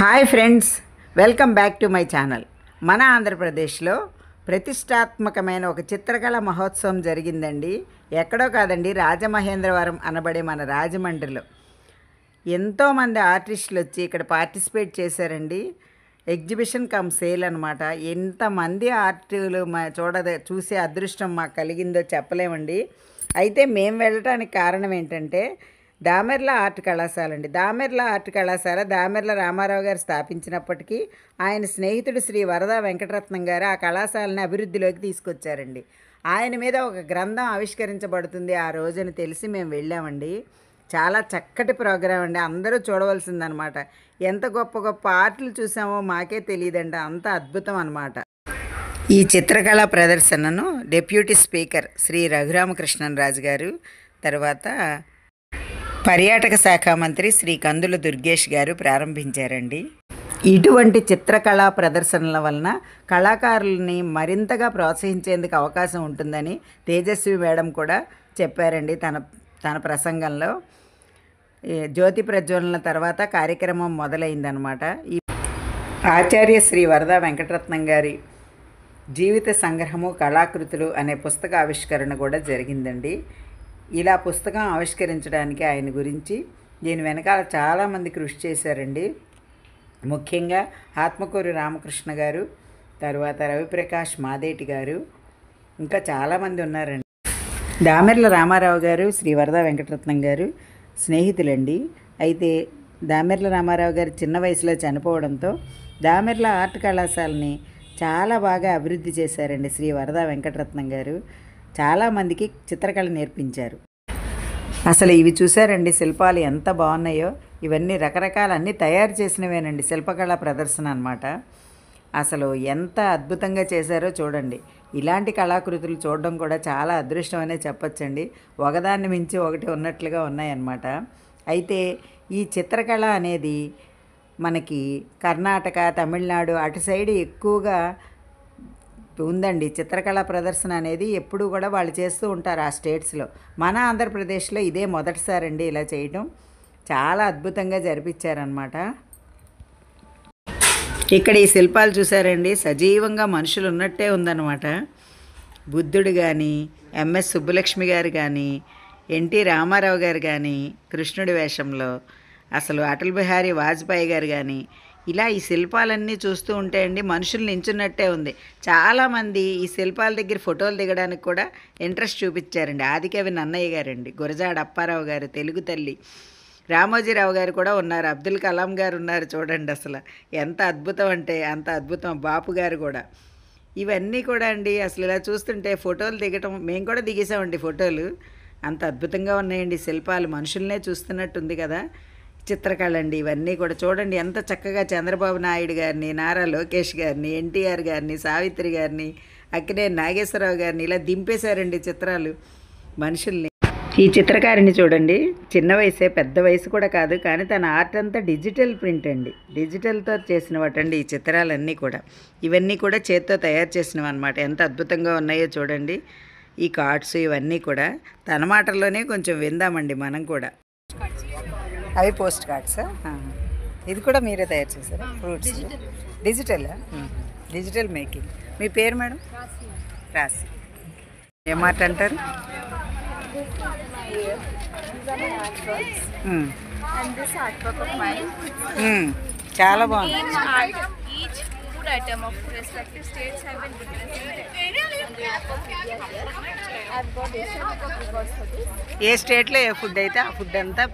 Hi friends, welcome back to my channel. మన ఆంధ్రప్రదేశ్లో ప్రతిష్టాత్మకమైన ఒక చిత్రకళ మహోత్సవం జరిగిందండి. ఎక్కడో కాదండి, రాజమహేంద్రవరం అనబడే మన రాజమండ్రిలో ఎంతోమంది ఆర్టిస్టులు వచ్చి ఇక్కడ పార్టిసిపేట్ చేశారండి. ఎగ్జిబిషన్ కమ్ సేల్ అనమాట. ఎంతమంది ఆర్టిస్టులు చూసే అదృష్టం మాకు కలిగిందో చెప్పలేమండి. అయితే మేము వెళ్ళటానికి కారణం ఏంటంటే దామెర్ల ఆర్ట్ కళాశాల అండి. దామెర్ల ఆర్ట్ కళాశాల దామెర్ల రామారావు గారు స్థాపించినప్పటికీ ఆయన స్నేహితుడు శ్రీ వరద వెంకటరత్నం గారు ఆ కళాశాలని అభివృద్ధిలోకి తీసుకొచ్చారండి. ఆయన మీద ఒక గ్రంథం ఆవిష్కరించబడుతుంది ఆ రోజుని తెలిసి మేము వెళ్ళామండి. చాలా చక్కటి ప్రోగ్రాం అండి, అందరూ చూడవలసిందనమాట. ఎంత గొప్ప గొప్ప ఆర్ట్లు చూసామో మాకే తెలియదండి, అంత అద్భుతం అనమాట. ఈ చిత్రకళా ప్రదర్శనను డిప్యూటీ స్పీకర్ శ్రీ రఘురామకృష్ణరాజు గారు, తర్వాత పర్యాటక శాఖ మంత్రి శ్రీ కందుల దుర్గేష్ గారు ప్రారంభించారండి. ఇటువంటి చిత్రకళా ప్రదర్శనల వలన కళాకారులని మరింతగా ప్రోత్సహించేందుకు అవకాశం ఉంటుందని తేజస్వి మేడం కూడా చెప్పారండి తన ప్రసంగంలో. జ్యోతి ప్రజ్వలన తర్వాత కార్యక్రమం మొదలైందనమాట. ఈ ఆచార్య శ్రీ వరద వెంకటరత్నం గారి జీవిత సంగ్రహము కళాకృతులు అనే పుస్తక ఆవిష్కరణ కూడా జరిగిందండి. ఇలా పుస్తకం ఆవిష్కరించడానికి ఆయన గురించి దీని వెనకాల చాలామంది కృషి చేశారండి. ముఖ్యంగా ఆత్మకూరు రామకృష్ణ గారు, తర్వాత రవిప్రకాష్ మాదేటి గారు, ఇంకా చాలామంది ఉన్నారండి. దామెర్ల రామారావు గారు శ్రీ వరద వెంకటరత్నం గారు స్నేహితులండి. అయితే దామెర్ల రామారావు గారు చిన్న వయసులో చనిపోవడంతో దామెర్ల ఆర్ట్ కళాశాలని చాలా బాగా అభివృద్ధి చేశారండి శ్రీ వరద వెంకటరత్నం గారు. చాలామందికి చిత్రకళ నేర్పించారు. అసలు ఇవి చూసారండి, శిల్పాలు ఎంత బాగున్నాయో. ఇవన్నీ రకరకాల అన్నీ తయారు చేసినవేనండి, శిల్పకళా ప్రదర్శన అనమాట. అసలు ఎంత అద్భుతంగా చేశారో చూడండి. ఇలాంటి కళాకృతులు చూడడం కూడా చాలా అదృష్టం అనే చెప్పచ్చండి. ఒకదాన్ని మించి ఒకటి ఉన్నట్లుగా ఉన్నాయన్నమాట. అయితే ఈ చిత్రకళ అనేది మనకి కర్ణాటక, తమిళనాడు అటు సైడ్ ఎక్కువగా ఉందండి. చిత్రకళా ప్రదర్శన అనేది ఎప్పుడు కూడా వాళ్ళు చేస్తూ ఉంటారు ఆ స్టేట్స్లో. మన ఆంధ్రప్రదేశ్లో ఇదే మొదటిసారండి ఇలా చేయటం. చాలా అద్భుతంగా జరిపించారనమాట. ఇక్కడ ఈ శిల్పాలు చూసారండి, సజీవంగా మనుషులు ఉన్నట్టే ఉందన్నమాట. బుద్ధుడు కానీ, ఎంఎస్ సుబ్బలక్ష్మి గారు కానీ, ఎన్టీ రామారావు గారు కానీ కృష్ణుడి వేషంలో, అసలు అటల్ బిహారీ వాజ్పేయి గారు కానీ, ఇలా ఈ శిల్పాలన్నీ చూస్తూ ఉంటే అండి మనుషులు నించున్నట్టే ఉంది. చాలామంది ఈ శిల్పాల దగ్గర ఫోటోలు దిగడానికి కూడా ఇంట్రెస్ట్ చూపించారండి. ఆదికవి నన్నయ్య గారండి, గురజాడ అప్పారావు గారు, తెలుగు తల్లి, రామోజీరావు గారు కూడా ఉన్నారు, అబ్దుల్ కలాం గారు ఉన్నారు. చూడండి అసలు ఎంత అద్భుతం అంటే అంత అద్భుతం. బాపు గారు కూడా. ఇవన్నీ కూడా అండి అసలు ఇలా చూస్తుంటే ఫోటోలు దిగటం, మేము కూడా దిగేసామండి ఫోటోలు. అంత అద్భుతంగా ఉన్నాయండి శిల్పాలు, మనుషులనే చూస్తున్నట్టుంది కదా. చిత్రకళ అండి ఇవన్నీ కూడా. చూడండి ఎంత చక్కగా చంద్రబాబు నాయుడు గారిని, నారా లోకేష్ గారిని, ఎన్టీఆర్ గారిని, సావిత్రి గారిని, అక్కినేని నాగేశ్వరరావు గారిని ఇలా దింపేశారండి చిత్రాలు మనుషుల్ని. ఈ చిత్రకారిని చూడండి, చిన్న వయసే, పెద్ద వయసు కూడా కాదు, కానీ తన ఆర్ట్ అంతా డిజిటల్ ప్రింట్ అండి. డిజిటల్తో చేసినవటండి ఈ చిత్రాలన్నీ కూడా. ఇవన్నీ కూడా చేత్తో తయారు చేసినవి అనమాట. ఎంత అద్భుతంగా ఉన్నాయో చూడండి ఈ కార్డ్స్ ఇవన్నీ కూడా. తన మాటల్లోనే కొంచెం విందామండి మనం కూడా. అవి పోస్ట్ కార్డ్సా? ఇది కూడా మీరే తయారు చేశారా? ఫ్రూట్స్ డిజిటలా? Digital making. మీ పేరు మేడం? రాసి. ఏం ఆర్ట్ అంటారు? చాలా బాగుంది. ఏ స్టేట్లో ఏ ఫుడ్ అయితే ఆ ఫుడ్ అంతా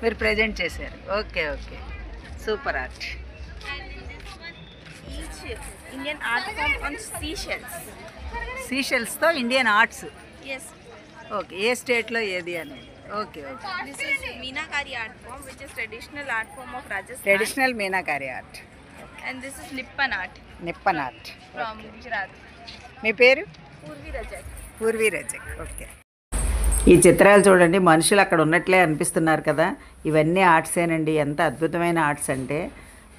మీరు ప్రజెంట్ చేశారు. Okay okay, super art. Indian art form on seashells. సీషెల్స్తో ఇండియన్ ఆర్ట్స్. Yes. ఓకే, ఏ స్టేట్లో ఏది అనేది. Okay okay. This is Meenakari art form, which is traditional art form of Rajasthan. Traditional meenakari art. And this is Nippan art Nippon art. from Gujarat. మీ పేరు? Purvi Rajak. Purvi Rajak. Okay. ఈ చిత్రాలు చూడండి, మనుషులు అక్కడ ఉన్నట్లే అనిపిస్తున్నారు కదా. ఇవన్నీ ఆర్ట్సేనండి. ఎంత అద్భుతమైన ఆర్ట్స్ అంటే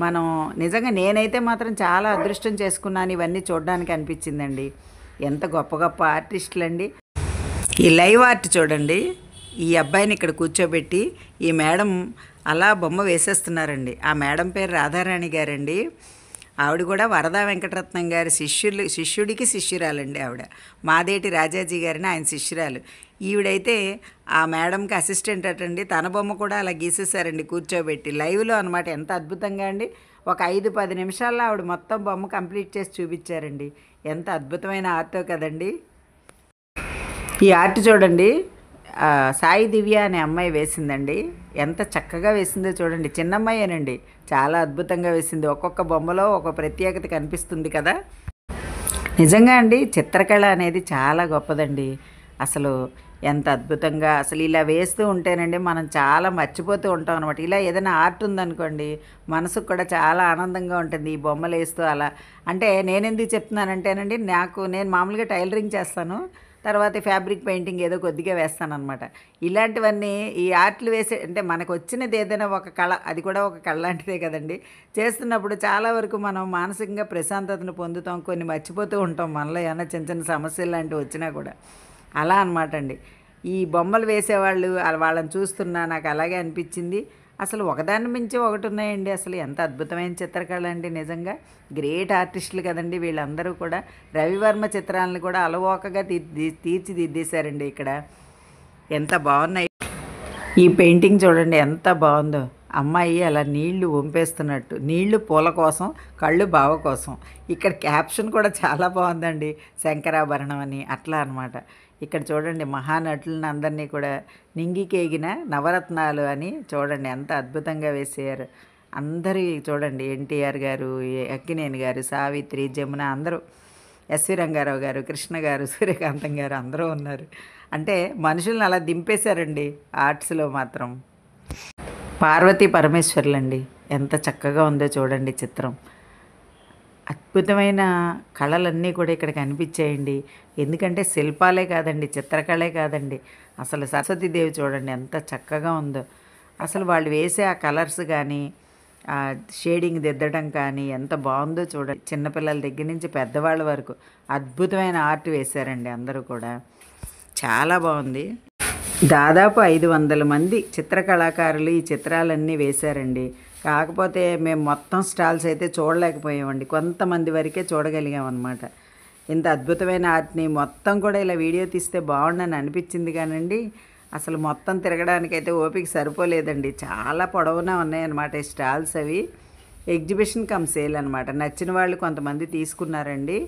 మనం నిజంగా నేనైతే మాత్రం చాలా అదృష్టం చేసుకున్నాను ఇవన్నీ చూడడానికి అనిపించిందండి. ఎంత గొప్ప గొప్ప ఆర్టిస్టులు అండి. ఈ లైవ్ ఆర్ట్ చూడండి, ఈ అబ్బాయిని ఇక్కడ కూర్చోబెట్టి ఈ మేడం అలా బొమ్మ వేసేస్తున్నారండి. ఆ మేడం పేరు రాధారాణి గారండి. ఆవిడ కూడా వరదా వెంకటరత్నం గారి శిష్యుడికి శిష్యురాలండి ఆవిడ. మాదేటి రాజాజీ గారిని ఆయన శిష్యురాలు. ఈవిడైతే ఆ మేడంకి అసిస్టెంట్ అటండి. తన బొమ్మ కూడా అలా గీసేసారండి కూర్చోబెట్టి లైవ్లో అనమాట. ఎంత అద్భుతంగా అండి. ఒక 5-10 నిమిషాల్లో ఆవిడ మొత్తం బొమ్మ కంప్లీట్ చేసి చూపించారండి. ఎంత అద్భుతమైన ఆర్టో కదండి. ఈ ఆర్ట్ చూడండి, సాయి దివ్య అనే అమ్మాయి వేసిందండి. ఎంత చక్కగా వేసిందో చూడండి. చిన్నమ్మాయేనండి, చాలా అద్భుతంగా వేసింది. ఒక్కొక్క బొమ్మలో ఒక ప్రత్యేకత కనిపిస్తుంది కదా. నిజంగా అండి చిత్రకళ అనేది చాలా గొప్పదండి. అసలు ఎంత అద్భుతంగా అసలు ఇలా వేస్తూ ఉంటేనండి మనం చాలా మర్చిపోతూ ఉంటాం అనమాట. ఇలా ఏదైనా ఆర్ట్ ఉందనుకోండి మనసుకు కూడా చాలా ఆనందంగా ఉంటుంది. ఈ బొమ్మలు వేస్తూ అలా అంటే నేను ఎందుకు చెప్తున్నానంటేనండి, నేను మామూలుగా టైలరింగ్ చేస్తాను, తర్వాత ఫ్యాబ్రిక్ పెయింటింగ్ ఏదో కొద్దిగా వేస్తానన్నమాట. ఇలాంటివన్నీ ఈ ఆర్ట్లు వేసే అంటే మనకు వచ్చినది ఏదైనా ఒక కళ, అది కూడా ఒక కళ లాంటిదే కదండి. చేస్తున్నప్పుడు చాలా వరకు మనం మానసికంగా ప్రశాంతతను పొందుతాం, కొన్ని మర్చిపోతూ ఉంటాం మనలో ఏమైనా చిన్న చిన్న సమస్యలు లాంటివి వచ్చినా కూడా. అలా అనమాట అండి. ఈ బొమ్మలు వేసేవాళ్ళు వాళ్ళని చూస్తున్నా నాకు అలాగే అనిపించింది. అసలు ఒకదాన్ని మించి ఒకటి ఉన్నాయండి. అసలు ఎంత అద్భుతమైన చిత్రకళ అండి. నిజంగా గ్రేట్ ఆర్టిస్టులు కదండి వీళ్ళందరూ కూడా. రవివర్మ చిత్రాలను కూడా అలవోకగా తీర్చిదిద్దేశారండి ఇక్కడ. ఎంత బాగున్నాయి. ఈ పెయింటింగ్ చూడండి ఎంత బాగుందో. అమ్మాయి అలా నీళ్లు వంపేస్తున్నట్టు, నీళ్లు పూల కోసం, కళ్ళు బావ కోసం. ఇక్కడ క్యాప్షన్ కూడా చాలా బాగుందండి, శంకరాభరణం అని అట్లా అనమాట. ఇక్కడ చూడండి మహానటులను అందరినీ కూడా నింగికేగిన నవరత్నాలు అని చూడండి ఎంత అద్భుతంగా వేసారు. అందరి చూడండి ఎన్టీఆర్ గారు, అక్కినేని గారు, సావిత్రి, జమున అందరూ, ఎస్వి రంగారావు గారు, కృష్ణ గారు, సూర్యకాంతం గారు అందరూ ఉన్నారు. అంటే మనుషులను అలా దింపేశారండి ఆర్ట్స్లో మాత్రం. పార్వతీ పరమేశ్వర్లండి, ఎంత చక్కగా ఉందో చూడండి చిత్రం. అద్భుతమైన కళలన్నీ కూడా ఇక్కడ కనిపించాయండి. ఎందుకంటే శిల్పాలే కాదండి, చిత్రకళే కాదండి, అసలు సరస్వతీదేవి చూడండి ఎంత చక్కగా ఉందో. అసలు వాళ్ళు వేసే ఆ కలర్స్ కానీ, ఆ షేడింగ్ దిద్దడం కానీ ఎంత బాగుందో చూడండి. చిన్నపిల్లల దగ్గర నుంచి పెద్దవాళ్ళ వరకు అద్భుతమైన ఆర్ట్ వేశారండి అందరూ కూడా. చాలా బాగుంది. దాదాపు 500 మంది చిత్రకళాకారులు ఈ చిత్రాలన్నీ వేశారండి. కాకపోతే మేము మొత్తం స్టాల్స్ అయితే చూడలేకపోయామండి, కొంతమంది వరకే చూడగలిగామన్నమాట. ఇంత అద్భుతమైన ఆర్ట్ని మొత్తం కూడా ఇలా వీడియో తీస్తే బాగుండని అనిపించింది కానండి, అసలు మొత్తం తిరగడానికైతే ఓపిక సరిపోలేదండి. చాలా పొడవునా ఉన్నాయన్నమాట ఈ స్టాల్స్. అవి ఎగ్జిబిషన్ కమ్ సేల్ అనమాట. నచ్చిన వాళ్ళు కొంతమంది తీసుకున్నారండి,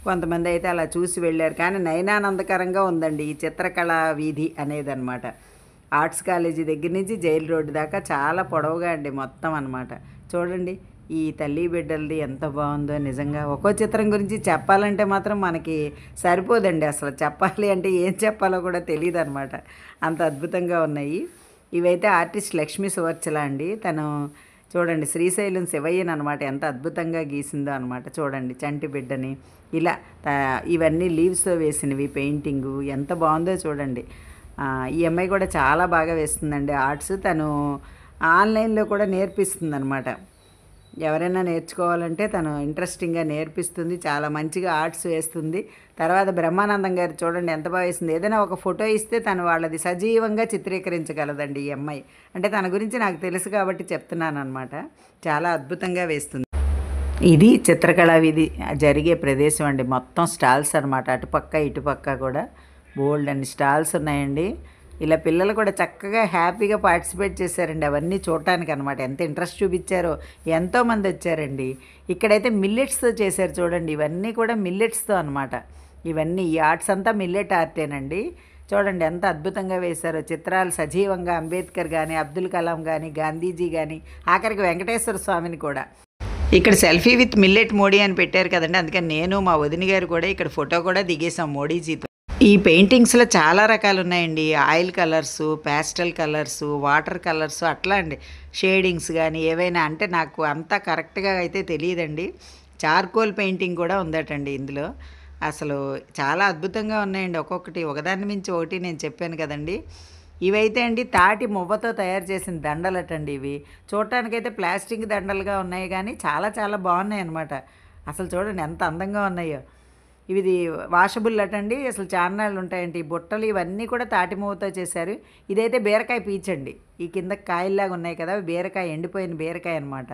కొంతమంది అయితే అలా చూసి వెళ్ళారు. కానీ నయనానందకరంగా ఉందండి ఈ చిత్రకళా వీధి అనేది అనమాట. ఆర్ట్స్ కాలేజీ దగ్గర నుంచి జైలు రోడ్డు దాకా చాలా పొడవుగా అండి మొత్తం అనమాట. చూడండి ఈ తల్లి బిడ్డలది ఎంత బాగుందో నిజంగా. ఒక్కో చిత్రం గురించి చెప్పాలంటే మాత్రం మనకి సరిపోదండి. అసలు చెప్పాలి అంటే ఏం చెప్పాలో కూడా తెలియదు అనమాట, అంత అద్భుతంగా ఉన్నాయి. ఇవైతే ఆర్టిస్ట్ లక్ష్మీ సువర్చల అండి. తను చూడండి శ్రీశైలం శివయ్యని అనమాట, ఎంత అద్భుతంగా గీసిందో అనమాట. చూడండి చంటి బిడ్డని ఇలా ఇవన్నీ లీవ్స్తో వేసినవి పెయింటింగు ఎంత బాగుందో చూడండి. ఈ అమ్మాయి కూడా చాలా బాగా వేస్తుందండి ఆర్ట్స్. తను ఆన్లైన్లో కూడా నేర్పిస్తుంది అనమాట. ఎవరైనా నేర్చుకోవాలంటే తను ఇంట్రెస్టింగ్గా నేర్పిస్తుంది, చాలా మంచిగా ఆర్ట్స్ వేస్తుంది. తర్వాత బ్రహ్మానందం గారు చూడండి ఎంత బాగా వేస్తుంది. ఏదైనా ఒక ఫోటో ఇస్తే తను వాళ్ళది సజీవంగా చిత్రీకరించగలదండి ఈ అమ్మాయి. అంటే తన గురించి నాకు తెలుసు కాబట్టి చెప్తున్నాను అనమాట. చాలా అద్భుతంగా వేస్తుంది. ఇది చిత్రకళా వీధి జరిగే ప్రదేశం అండి. మొత్తం స్టాల్స్ అనమాట, అటుపక్క ఇటుపక్క కూడా బోల్డ్ అన్ని స్టాల్స్ ఉన్నాయండి. ఇలా పిల్లలు కూడా చక్కగా హ్యాపీగా పార్టిసిపేట్ చేశారండి అవన్నీ చూడటానికి అనమాట. ఎంత ఇంట్రెస్ట్ చూపించారో, ఎంతోమంది వచ్చారండి. ఇక్కడైతే మిల్లెట్స్తో చేశారు చూడండి, ఇవన్నీ కూడా మిల్లెట్స్తో అనమాట. ఇవన్నీ ఈ ఆర్ట్స్ అంతా మిల్లెట్ ఆర్టేనండి. చూడండి ఎంత అద్భుతంగా వేశారో చిత్రాలు సజీవంగా. అంబేద్కర్ కానీ, అబ్దుల్ కలాం కానీ, గాంధీజీ కానీ, ఆఖరికి వెంకటేశ్వర స్వామిని కూడా. ఇక్కడ సెల్ఫీ విత్ మిల్లెట్ మోడీ అని పెట్టారు కదండి, అందుకని నేను మా వదిన గారు కూడా ఇక్కడ ఫోటో కూడా దిగేసాం మోడీజీతో. ఈ పెయింటింగ్స్లో చాలా రకాలు ఉన్నాయండి. Oil colours, pastel colours, water colours అట్లా అండి. షేడింగ్స్ కానీ ఏవైనా, అంటే నాకు అంతా కరెక్ట్గా అయితే తెలియదండి. చార్కోల్ పెయింటింగ్ కూడా ఉందటండి ఇందులో. అసలు చాలా అద్భుతంగా ఉన్నాయండి, ఒక్కొక్కటి ఒకదాని మించి ఒకటి. నేను చెప్పాను కదండి, ఇవైతే అండి తాటి మువ్వతో తయారు చేసిన దండలటండి. ఇవి చూడటానికైతే ప్లాస్టిక్ దండలుగా ఉన్నాయి కానీ చాలా చాలా బాగున్నాయి అన్నమాట. అసలు చూడండి ఎంత అందంగా ఉన్నాయో. ఇది వాషబుల్ అటండి. అసలు చాన్నాళ్ళు ఉంటాయండి. ఈ బుట్టలు ఇవన్నీ కూడా తాటి మూవతో చేశారు. ఇదైతే బీరకాయ పీచండి. ఈ కింద కాయల్లాగా ఉన్నాయి కదా, బీరకాయ, ఎండిపోయిన బీరకాయ అనమాట.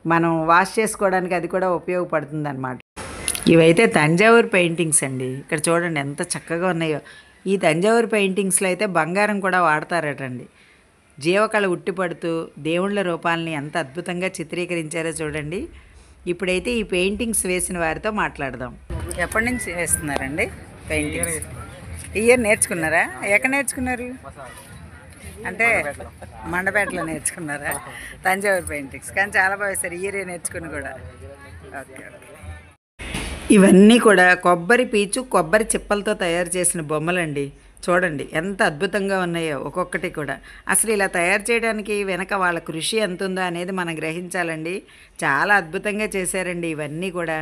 మనం వాష్ చేసుకోవడానికి అది కూడా ఉపయోగపడుతుంది అనమాట. ఇవైతే తంజావూరు పెయింటింగ్స్ అండి. ఇక్కడ చూడండి ఎంత చక్కగా ఉన్నాయో. ఈ తంజావూరు పెయింటింగ్స్లో అయితే బంగారం కూడా వాడతారటండి. జీవకళ ఉట్టిపడుతూ దేవుళ్ళ రూపాలని ఎంత అద్భుతంగా చిత్రీకరించారో చూడండి. ఇప్పుడైతే ఈ పెయింటింగ్స్ వేసిన వారితో మాట్లాడదాం. ఎప్పటి నుంచి వేస్తున్నారండి పెయింటింగ్స్? ఇయర్ నేర్చుకున్నారా? ఎక్కడ నేర్చుకున్నారు? అంటే మండపేటలో నేర్చుకున్నారా తంజావూరు పెయింటింగ్స్? కానీ చాలా బాగా వేస్తారు. ఇయర్ నేర్చుకుని కూడా. ఓకే. ఇవన్నీ కూడా కొబ్బరి పీచు, కొబ్బరి చిప్పలతో తయారు చేసిన బొమ్మలండి. చూడండి ఎంత అద్భుతంగా ఉన్నాయో ఒక్కొక్కటి కూడా. అసలు ఇలా తయారు చేయడానికి వెనక వాళ్ళ కృషి ఎంత ఉందో అనేది మనం గ్రహించాలండి. చాలా అద్భుతంగా చేశారండి ఇవన్నీ కూడా.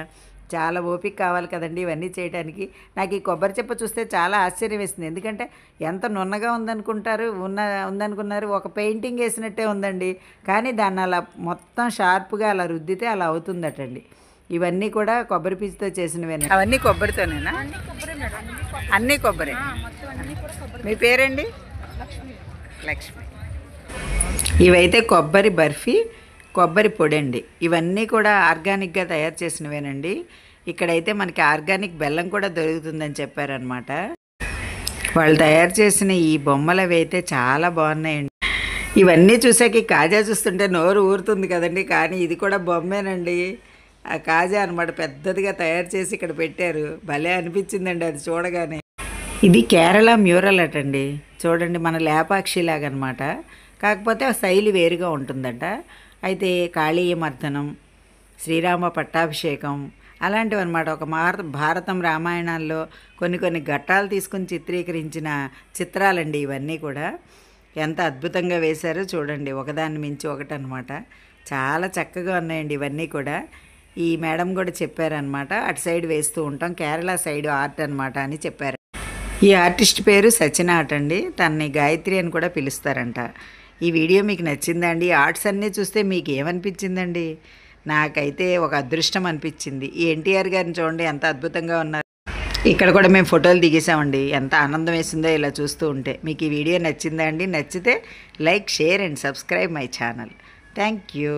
చాలా ఓపిక కావాలి కదండి ఇవన్నీ చేయడానికి. నాకు ఈ కొబ్బరి చిప్ప చూస్తే చాలా ఆశ్చర్యం వేసింది. ఎందుకంటే ఎంత నున్నగా ఉందనుకున్నారు, ఒక పెయింటింగ్ వేసినట్టే ఉందండి. కానీ దాన్ని అలా మొత్తం షార్ప్గా అలా రుద్దితే అలా అవుతుందటండి. ఇవన్నీ కూడా కొబ్బరి పీచుతో చేసినవేనా? అవన్నీ కొబ్బరితోనేనా? అన్నీ కొబ్బరి. మీ పేరండి? లక్ష్మి. ఇవైతే కొబ్బరి బర్ఫీ, కొబ్బరి పొడి అండి. ఇవన్నీ కూడా ఆర్గానిక్గా తయారు చేసినవేనండి. ఇక్కడైతే మనకి ఆర్గానిక్ బెల్లం కూడా దొరుకుతుందని చెప్పారనమాట. వాళ్ళు తయారు చేసిన ఈ బొమ్మలు అవి అయితే చాలా బాగున్నాయండి. ఇవన్నీ చూసాక ఈ కాజా చూస్తుంటే నోరు ఊరుతుంది కదండి. కానీ ఇది కూడా బొమ్మేనండి. ఆ కాజా అనమాట, పెద్దదిగా తయారు చేసి ఇక్కడ పెట్టారు. భలే అనిపించిందండి అది చూడగానే. ఇది కేరళ మ్యూరల్ అటండి. చూడండి మన లేపాక్షిలాగా అనమాట. కాకపోతే ఆ శైలి వేరుగా ఉంటుందట. అయితే కాళీయమర్దనం, శ్రీరామ పట్టాభిషేకం అలాంటివి అనమాట. ఒక భారతం, రామాయణాల్లో కొన్ని ఘట్టాలు తీసుకుని చిత్రీకరించిన చిత్రాలండి ఇవన్నీ కూడా. ఎంత అద్భుతంగా వేశారో చూడండి, ఒకదాన్ని మించి ఒకటి అనమాట. చాలా చక్కగా ఉన్నాయండి ఇవన్నీ కూడా. ఈ మేడం కూడా చెప్పారనమాట, అటు సైడ్ వేస్తూ ఉంటాం, కేరళ సైడ్ ఆర్ట్ అనమాట అని చెప్పారు. ఈ ఆర్టిస్ట్ పేరు సచినాట్ అండి. తనని గాయత్రి అని కూడా పిలుస్తారంట. ఈ వీడియో మీకు నచ్చిందా అండి? ఆర్ట్స్ అన్నీ చూస్తే మీకు ఏమనిపించిందండి? నాకైతే ఒక అదృష్టం అనిపించింది. ఈ ఎన్టీఆర్ గారిని చూడండి ఎంత అద్భుతంగా ఉన్నారు. ఇక్కడ కూడా మేము ఫోటోలు దిగేసామండి. ఎంత ఆనందం వేసిందో ఇలా చూస్తూ ఉంటే. మీకు ఈ వీడియో నచ్చిందా అండి? నచ్చితే like, share and subscribe my channel. Thank you.